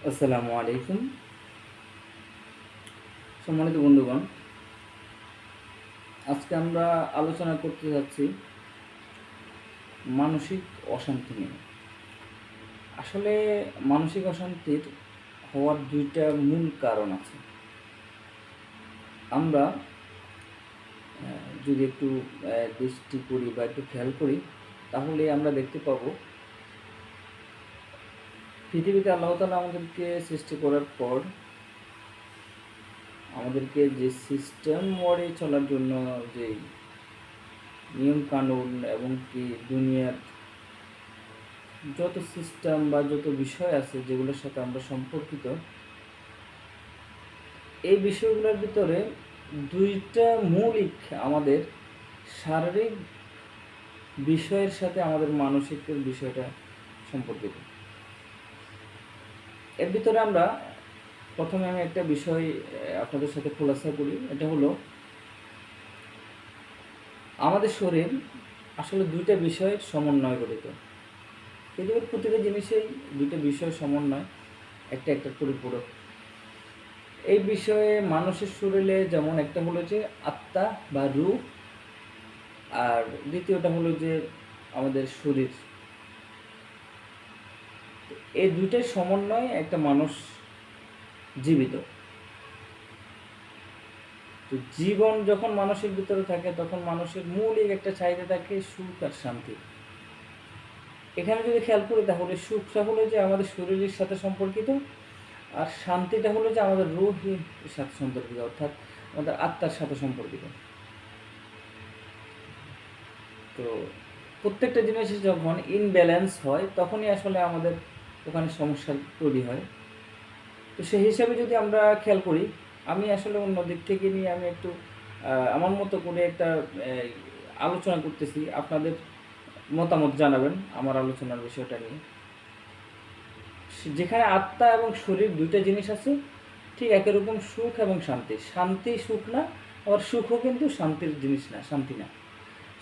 আসসালামু আলাইকুম। সম্মানিত বন্ধুগণ, আজকে আমরা আলোচনা করতে যাচ্ছি মানসিক অশান্তি নিয়ে। আসলে মানসিক অশান্তির হওয়ার দুইটা মূল কারণ আছে। আমরা যদি একটু দৃষ্টি করি বা একটু খেয়াল করি, তাহলে আমরা দেখতে পাবো পৃথিবীতে আল্লাহ তাআলা আমাদেরকে সৃষ্টি করার পর আমাদেরকে যে সিস্টেম মোডে চলার জন্য যে নিয়ম কানুন এবং কি দুনিয়ার যত সিস্টেম বা যত বিষয় আছে যেগুলোর সাথে আমরা সম্পর্কিত, এই বিষয়গুলোর ভিতরে দুইটা মৌলিক আমাদের শারীরিক বিষয়ের সাথে আমাদের মানসিক বিষয়টা সম্পর্কিত। এর ভিতরে আমরা প্রথমে আমি একটা বিষয় আপনাদের সাথে খোলাসা করি। এটা হলো আমাদের শরীর আসলে দুইটা বিষয়ের সমন্বয় গঠিত। পৃথিবীর প্রতিটা জিনিসেই দুইটা বিষয় সমন্বয়, একটা একটার পরিপূরক। এই বিষয়ে মানুষের শরীরে যেমন একটা হলো যে আত্মা বা রূহ, আর দ্বিতীয়টা হলো যে আমাদের শরীর। এই দুইটার সমন্বয়ে একটা মানুষ জীবিত। তো জীবন যখন মানুষের ভিতরে থাকে তখন মানুষের মৌলিক একটা চাহিদা থাকে সুখ আর শান্তি। এখানে যদি খেয়াল করি তাহলে সুখটা হলো যে আমাদের শরীরের সাথে সম্পর্কিত, আর শান্তিটা হলো যে আমাদের রুহের সাথে সম্পর্কিত, অর্থাৎ আমাদের আত্মার সাথে সম্পর্কিত। তো প্রত্যেকটা জিনিসের যখন ইনব্যালেন্স হয় তখনই আসলে আমাদের ওখানে সমস্যা তৈরি হয়। তো সেই হিসাবে যদি আমরা খেয়াল করি, আমি আসলে অন্য দিক থেকে নিয়ে আমি একটু আমার মতো করে একটা আলোচনা করতেছি। আপনাদের মতামত জানাবেন আমার আলোচনার বিষয়টা নিয়ে। যেখানে আত্মা এবং শরীর দুইটা জিনিস আছে, ঠিক একই রকম সুখ এবং শান্তি। শান্তি সুখ না, আবার সুখও কিন্তু শান্তির জিনিস না, শান্তি না।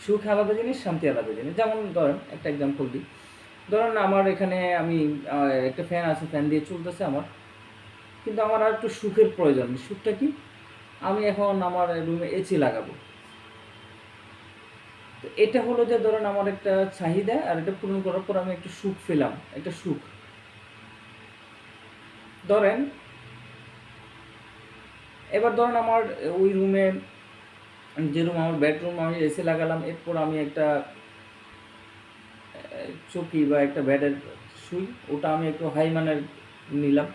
সুখ আলাদা জিনিস, শান্তি আলাদা জিনিস। যেমন ধরেন একটা এক্সাম্পল দিই। ধরেন আমার এখানে আমি একটা ফ্যান আছে, ফ্যান দিয়ে চলতেছে আমার, কিন্তু আমার আর একটু সুখের প্রয়োজন। সুখটা কি? আমি এখন আমার রুমে এসি লাগাবো। তো এটা হলো যে ধরেন আমার একটা চাহিদা, আর এটা পূরণ করার পর আমি একটু সুখ পেলাম, একটা সুখ। ধরেন এবার ধরেন আমার ওই রুমে, যে রুম আমার বেডরুম, আমি এসি লাগালাম, এরপর আমি একটা চৌকি বা একটা বেডের শুই, ওটা আমি একটু হাই মানের নিলাম।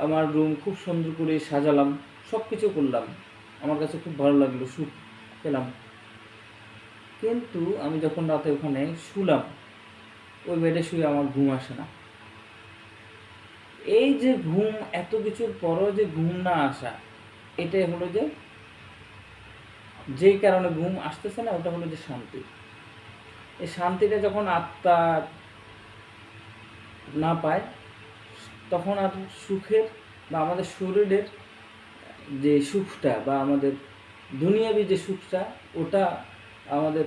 আমার রুম খুব সুন্দর করে সাজালাম, সব কিছু করলাম, আমার কাছে খুব ভালো লাগলো, সুখ পেলাম। কিন্তু আমি যখন রাতে ওখানে শুলাম, ওই বেডে শুয়ে আমার ঘুম আসে না। এই যে ঘুম, এত কিছুর পরও যে ঘুম না আসা, এটাই হলো যে যেই কারণে ঘুম আসতেছে না, ওটা হলো যে শান্তি। এই শান্তিটা যখন আত্মা না পায়, তখন আর সুখের বা আমাদের শরীরের যে সুখটা বা আমাদের দুনিয়াবি যে সুখটা, ওটা আমাদের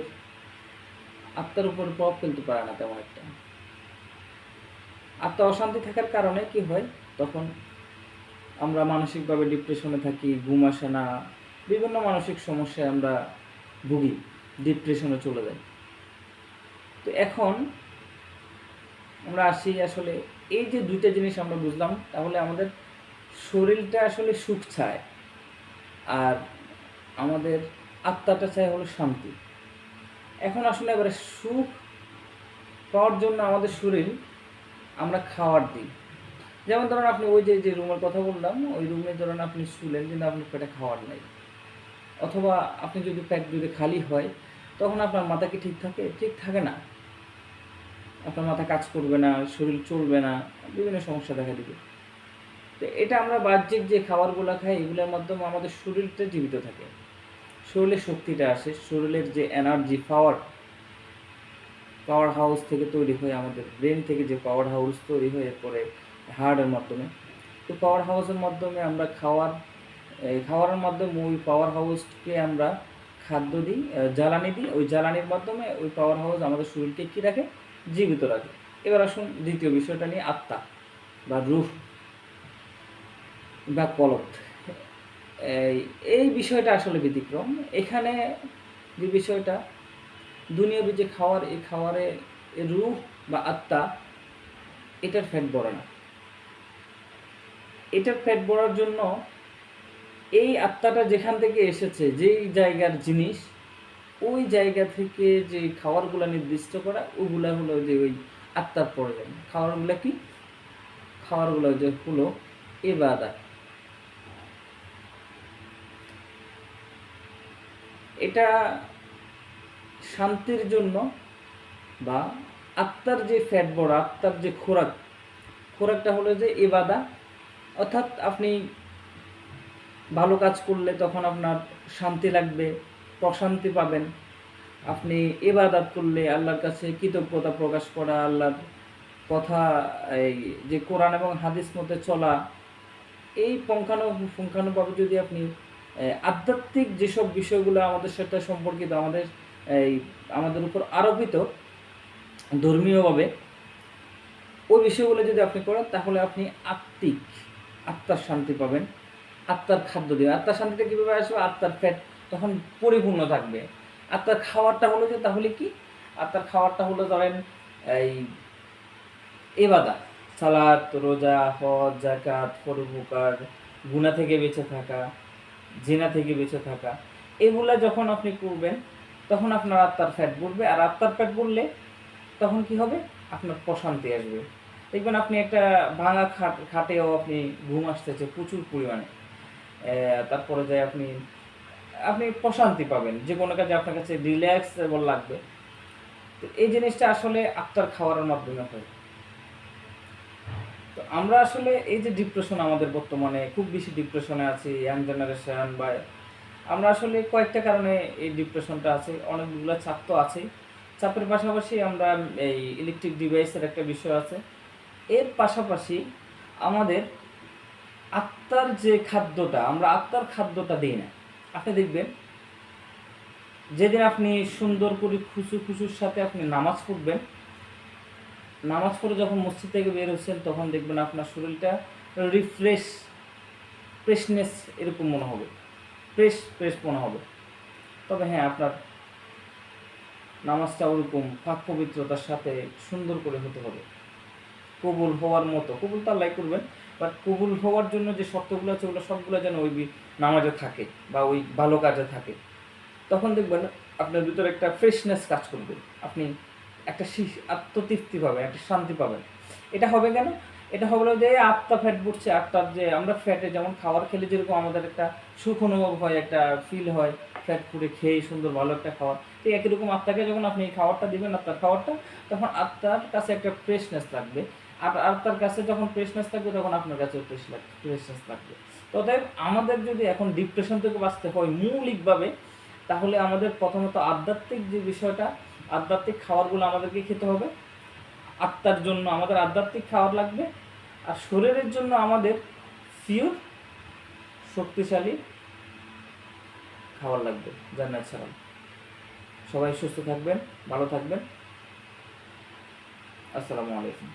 আত্মার উপর প্রভাব ফেলতে পারে না তেমন একটা। আত্মা অশান্তি থাকার কারণে কি হয়, তখন আমরা মানসিকভাবে ডিপ্রেশনে থাকি, ঘুম আসে না, বিভিন্ন মানসিক সমস্যায় আমরা ভুগি, ডিপ্রেশনে চলে যাই। তো এখন আমরা আসি আসলে এই যে দুইটা জিনিস আমরা বুঝলাম, তাহলে আমাদের শরীরটা আসলে সুখ চায়, আর আমাদের আত্মাটা চায় হলো শান্তি। এখন আসলে এবারে সুখ পাওয়ার জন্য আমাদের শরীর আমরা খাওয়ার দিই। যেমন ধরেন আপনি ওই যে রুমের কথা বললাম, ওই রুমে ধরেন আপনি শুলেন, কিন্তু আপনার পেটে খাওয়ার নাই, অথবা আপনি যদি পেট যদি খালি হয়, তখন আপনার মাথা কি ঠিক থাকে? ঠিক থাকে না। আপনার মাথা কাজ করবে না, শরীর চলবে না, বিভিন্ন সমস্যা দেখা দিবে। তো এটা আমরা বাহ্যিক যে খাবারগুলো খাই, এগুলোর মাধ্যমে আমাদের শরীরটা জীবিত থাকে, শরীরে শক্তিটা আসে, শরীরের যে এনার্জি পাওয়ার হাউস থেকে তৈরি হয়, আমাদের ব্রেন থেকে যে পাওয়ার হাউস তৈরি হয় এরপরে হার্টের মাধ্যমে। তো পাওয়ার হাউসের মাধ্যমে আমরা খাওয়ারের মাধ্যমে ওই পাওয়ার হাউসকে আমরা খাদ্য দিই, জ্বালানি দিই। ওই জ্বালানির মাধ্যমে ওই পাওয়ার হাউস আমাদের শরীরকে কী রাখে? জীবিত রাখে। এবার আসুন দ্বিতীয় বিষয়টা নিয়ে, আত্মা। বা রূহ বা কলব, এই বিষয়টা আসলে ব্যতিক্রম। এখানে যে বিষয়টা দুনিয়াবি যে খাওয়ার, এই খাওয়ারে রূহ বা আত্মা, এটার ফ্যাট বড়ে না। এটার ফ্যাট বড়ার জন্য এই আত্মাটা যেখান থেকে এসেছে, যেই জায়গার জিনিস, ওই জায়গা থেকে যে খাবারগুলো নির্দিষ্ট করা, ওগুলা হলো যে ওই আত্মার প্রয়োজন। খাবারগুলো কি? খাবারগুলো যে হলো ইবাদত। এটা শান্তির জন্য বা আত্মার যে ফ্যাট বড়, আত্মার যে খোরাকটা হলো যে ইবাদত। অর্থাৎ আপনি ভালো কাজ করলে তখন আপনার শান্তি লাগবে, প্রশান্তি পাবেন। আপনি ইবাদত করলে আল্লাহর কাছে কৃতজ্ঞতা প্রকাশ করা, আল্লাহর কথা, এই যে কোরআন এবং হাদিস মতে চলা, এই পুঙ্খানুপুঙ্খানুভাবে যদি আপনি আধ্যাত্মিক যেসব বিষয়গুলো আমাদের সাথে সম্পর্কিত, আমাদের উপর আরোপিত ধর্মীয়ভাবে, ওই বিষয়গুলো যদি আপনি করেন, তাহলে আপনি আত্মার শান্তি পাবেন, আত্মার খাদ্য দিবেন। আত্মার শান্তিটা কীভাবে আসবে? আত্মার পেট তখন পরিপূর্ণ থাকবে। আত্মার খাবারটা হলো যে, তাহলে কি? আত্মার খাবারটা হলো ধরেন এই ইবাদত, সালাত, রোজা, হজ, যাকাত, পরোপকার, গুনাহ থেকে বেঁচে থাকা, জিনা থেকে বেঁচে থাকা, এগুলা যখন আপনি করবেন, তখন আপনার আত্মার ফ্যাট বাড়বে। আর আত্মার ফ্যাট বাড়লে তখন কি হবে? আপনার প্রশান্তি আসবে। দেখবেন আপনি একটা ভাঙা খাটেও আপনি ঘুম আসতেছে প্রচুর পরিমাণে, তারপরে যায় আপনি প্রশান্তি পাবেন, যে কোনো কাজে আপনার কাছে রিল্যাক্সেবল লাগবে। তো এই জিনিসটা আসলে আত্মার খাওয়ার মাধ্যমে হয়। তো আমরা আসলে এই যে ডিপ্রেশন, আমাদের বর্তমানে খুব বেশি ডিপ্রেশনে আছি ইয়াং জেনারেশন, বা আমরা আসলে কয়েকটা কারণে এই ডিপ্রেশনটা আছে। অনেকগুলো চাপ তো আছেই, চাপের পাশাপাশি আমরা এই ইলেকট্রিক ডিভাইসের একটা বিষয় আছে। এর পাশাপাশি আমাদের আত্মার যে খাদ্যটা, আমরা আত্মার খাদ্যটা দিই না। আপনি দেখবেন যেদিন আপনি সুন্দর করে খুশুর সাথে আপনি নামাজ পড়বেন, নামাজ পড়ে যখন মসজিদ থেকে বের হচ্ছেন, তখন দেখবেন আপনার শরীরটা ফ্রেশনেস এরকম মনে হবে, ফ্রেশ মনে হবে। তবে হ্যাঁ, আপনার নামাজটা ওরকম পাক পবিত্রতার সাথে সুন্দর করে হতে হবে, কবুল হওয়ার মতো। কবুল তো আল্লাহ করবেন, বাট কবুল হওয়ার জন্য যে শর্তগুলো আছে, ওগুলো সবগুলো যেন ওই নামাজে থাকে বা ওই ভালো কাজে থাকে। তখন দেখবেন আপনার ভিতরে একটা ফ্রেশনেস কাজ করবে, আপনি একটা আত্মতৃপ্তি পাবেন, একটা শান্তি পাবেন। এটা হবে কেন? এটা হবে যে আত্মা ফ্যাট বুঝছে, আত্মার যে আমরা ফ্যাটে যেমন খাবার খেলে যেরকম আমাদের একটা সুখ অনুভব হয়, একটা ফিল হয় ফ্যাট ফুডে খেয়ে সুন্দর ভালো একটা খাবার, তো একই রকম আত্মাকে যখন আপনি এই খাবারটা দিবেন, আত্মার খাবারটা, তখন আত্মার কাছে একটা ফ্রেশনেস লাগবে। আর আত্মার কাছে যখন ফ্রেশনেস থাকবে, তখন আপনার কাছে ফ্রেশনেস লাগবে। তবে আমাদের যদি এখন ডিপ্রেশন থেকে বাঁচতে হয় মৌলিকভাবে, তাহলে আমাদের প্রথমত আধ্যাত্মিক যে বিষয়টা, আধ্যাত্মিক খাবারগুলো আমাদেরকে খেতে হবে। আত্মার জন্য আমাদের আধ্যাত্মিক খাবার লাগবে, আর শরীরের জন্য আমাদের পিওর শক্তিশালী খাবার লাগবে, যা ন্যাচারাল। সবাই সুস্থ থাকবেন, ভালো থাকবেন। আসসালামু আলাইকুম।